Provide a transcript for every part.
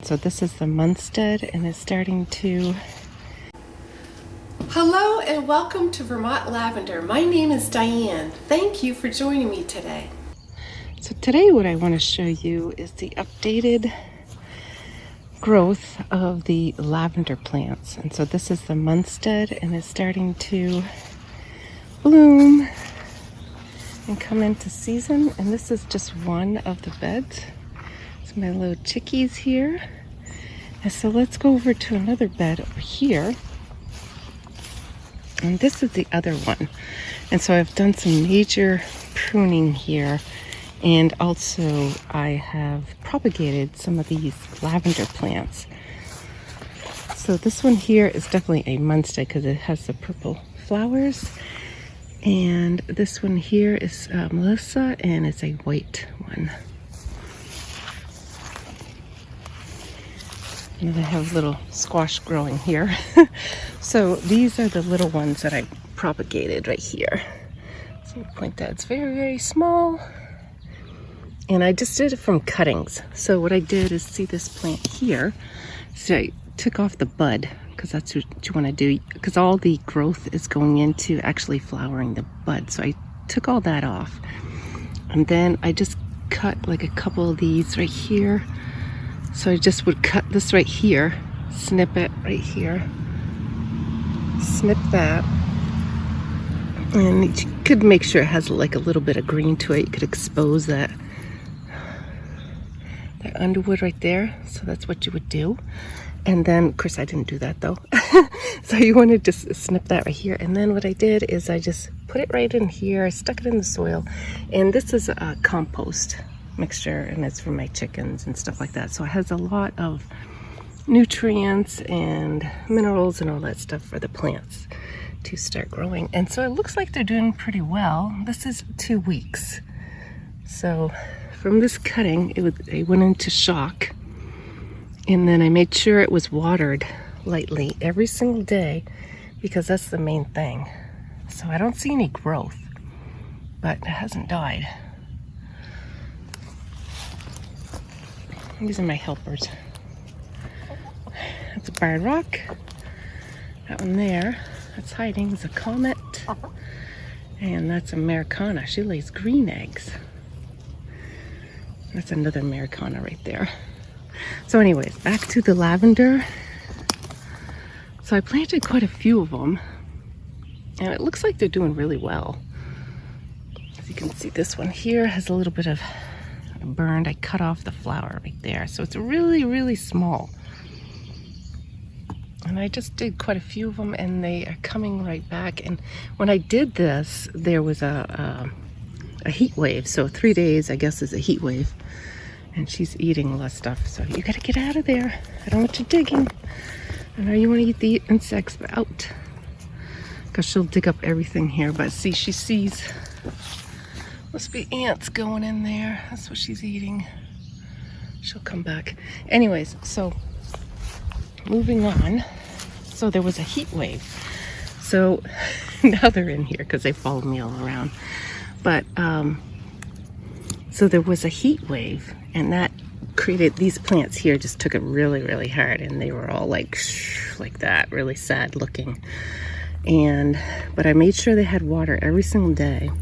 So this is the Munstead, and it's starting to... Hello and welcome to Vermont Lavender. My name is Diane. Thank you for joining me today. So today what I want to show you is the updated growth of the lavender plants. And so this is the Munstead, and it's starting to bloom and come into season. And this is just one of the beds. So my little chickies here. And so let's go over to another bed over here. And this is the other one. And so I've done some major pruning here. And also I have propagated some of these lavender plants. So this one here is definitely a Munstead because it has the purple flowers. And this one here is Melissa, and it's a white one. And I have a little squash growing here. So these are the little ones that I propagated right here. So I'll point that, it's very, very small. And I just did it from cuttings. So what I did is, see this plant here. So I took off the bud, because that's what you want to do, because all the growth is going into actually flowering the bud. So I took all that off. And then I just cut like a couple of these right here. So I just would cut this right here, snip it right here, snip that, and you could make sure it has like a little bit of green to it. You could expose that underwood right there. So that's what you would do. And then, of course, I didn't do that though. So you want to just snip that right here. And then what I did is I just put it right in here. I stuck it in the soil. And this is a compost mixture, and it's for my chickens and stuff like that. So it has a lot of nutrients and minerals and all that stuff for the plants to start growing. And so it looks like they're doing pretty well. This is 2 weeks. So from this cutting, it went into shock. And then I made sure it was watered lightly every single day, because that's the main thing. So I don't see any growth, but it hasn't died. These are my helpers. That's a barred rock. That one there, that's hiding, is a comet. And that's Americana. She lays green eggs. That's another Americana right there. So anyways, back to the lavender. So I planted quite a few of them, and it looks like they're doing really well. As you can see, this one here has a little bit of burned. I cut off the flower right there, so it's really, really small. And I just did quite a few of them, and they are coming right back. And when I did this, there was a heat wave. So 3 days, I guess, is a heat wave. And she's eating all that stuff. So you gotta get out of there. I don't want you digging. I know you want to eat the insects, but out. Because she'll dig up everything here. But see, she sees, must be ants going in there. That's what she's eating. She'll come back. Anyways, so moving on. So there was a heat wave. So now they're in here because they followed me all around. But so there was a heat wave, and that created, these plants here just took it really, really hard, and they were all like that, really sad looking. But I made sure they had water every single day,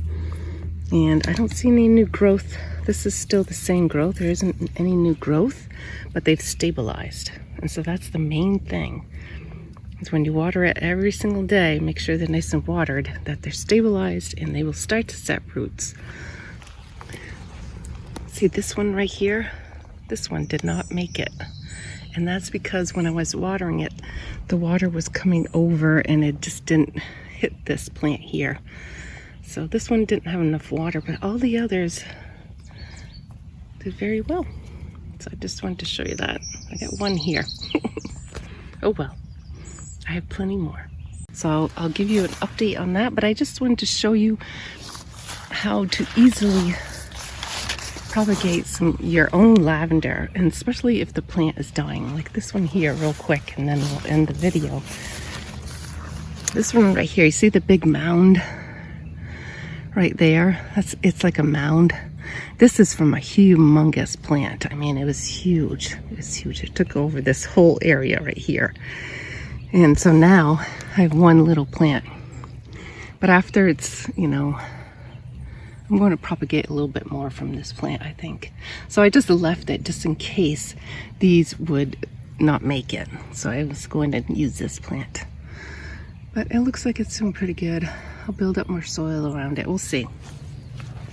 and I don't see any new growth. This is still the same growth. There isn't any new growth, but they've stabilized. And so that's the main thing, is when you water it every single day, make sure they're nice and watered, that they're stabilized, and they will start to set roots. See this one right here? This one did not make it. And that's because when I was watering it, the water was coming over and it just didn't hit this plant here. So this one didn't have enough water, but all the others did very well. So I just wanted to show you that. I got one here. Oh well, I have plenty more. So I'll give you an update on that, but I just wanted to show you how to easily propagate your own lavender, and especially if the plant is dying, like this one here, real quick, and then we'll end the video. This one right here, you see the big mound right there? It's like a mound. This is from a humongous plant. I mean, it was huge. It was huge. It took over this whole area right here. And so now I have one little plant. But after it's, you know, I'm going to propagate a little bit more from this plant, I think. So I just left it just in case these would not make it. So I was going to use this plant. But it looks like it's doing pretty good. I'll build up more soil around it. We'll see.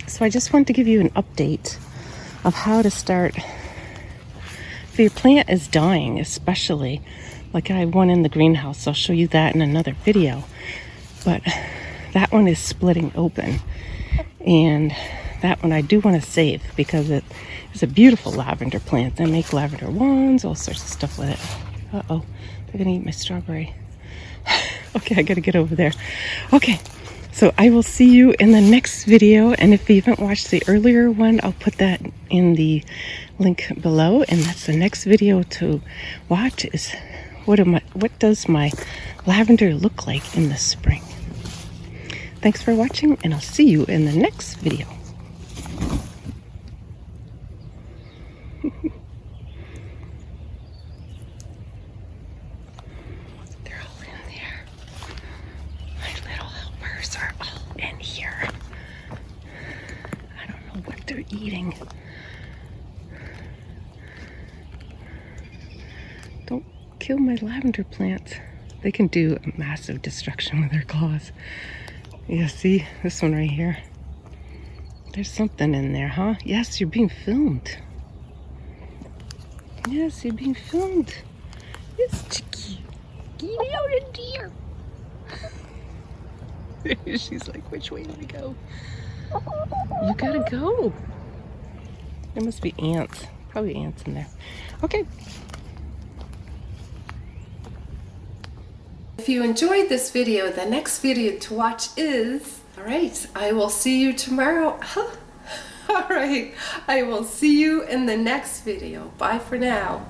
So I just wanted to give you an update of how to start. If your plant is dying, especially, like I have one in the greenhouse, I'll show you that in another video. But that one is splitting open. And that one I do want to save because it is a beautiful lavender plant. They make lavender wands, all sorts of stuff with it. Uh-oh, they're gonna eat my strawberry. Okay, I gotta get over there. Okay, so I will see you in the next video. And if you haven't watched the earlier one, I'll put that in the link below. And that's the next video to watch is what does my lavender look like in the spring? Thanks for watching, and I'll see you in the next video. They're all in there. My little helpers are all in here. I don't know what they're eating. Don't kill my lavender plants. They can do massive destruction with their claws. Yeah, see this one right here? There's something in there, huh? Yes, you're being filmed. Yes, you're being filmed. Yes, Chicky. Get out of there. She's like, which way do I go? You gotta go. There must be ants. Probably ants in there. Okay. If you enjoyed this video, the next video to watch is, all right, I will see you tomorrow. All right, I will see you in the next video. Bye for now.